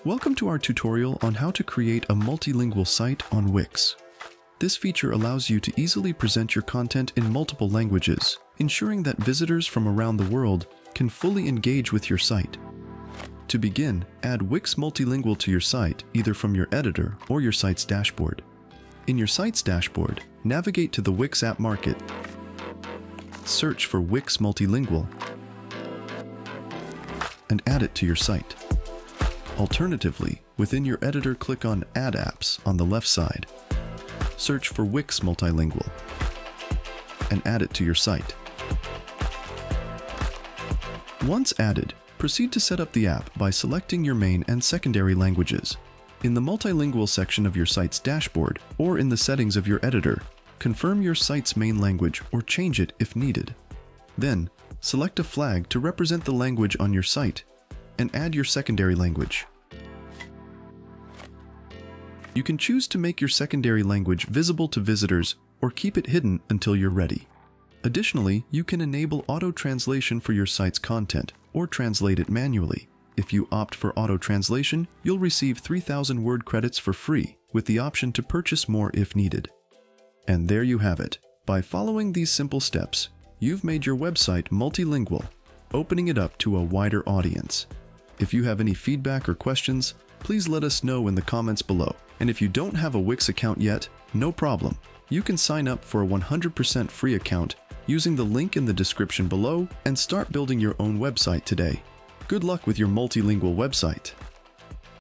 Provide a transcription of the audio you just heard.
Welcome to our tutorial on how to create a multilingual site on Wix. This feature allows you to easily present your content in multiple languages, ensuring that visitors from around the world can fully engage with your site. To begin, add Wix Multilingual to your site either from your editor or your site's dashboard. In your site's dashboard, navigate to the Wix App Market. Search for Wix Multilingual and add it to your site. Alternatively, within your editor, click on Add Apps on the left side. Search for Wix Multilingual and add it to your site. Once added, proceed to set up the app by selecting your main and secondary languages. In the multilingual section of your site's dashboard or in the settings of your editor, confirm your site's main language or change it if needed. Then, select a flag to represent the language on your site and add your secondary language. You can choose to make your secondary language visible to visitors or keep it hidden until you're ready. Additionally, you can enable auto-translation for your site's content or translate it manually. If you opt for auto-translation, you'll receive 3,000 word credits for free with the option to purchase more if needed. And there you have it. By following these simple steps, you've made your website multilingual, opening it up to a wider audience. If you have any feedback or questions, please let us know in the comments below. And if you don't have a Wix account yet, no problem. You can sign up for a 100% free account using the link in the description below and start building your own website today. Good luck with your multilingual website.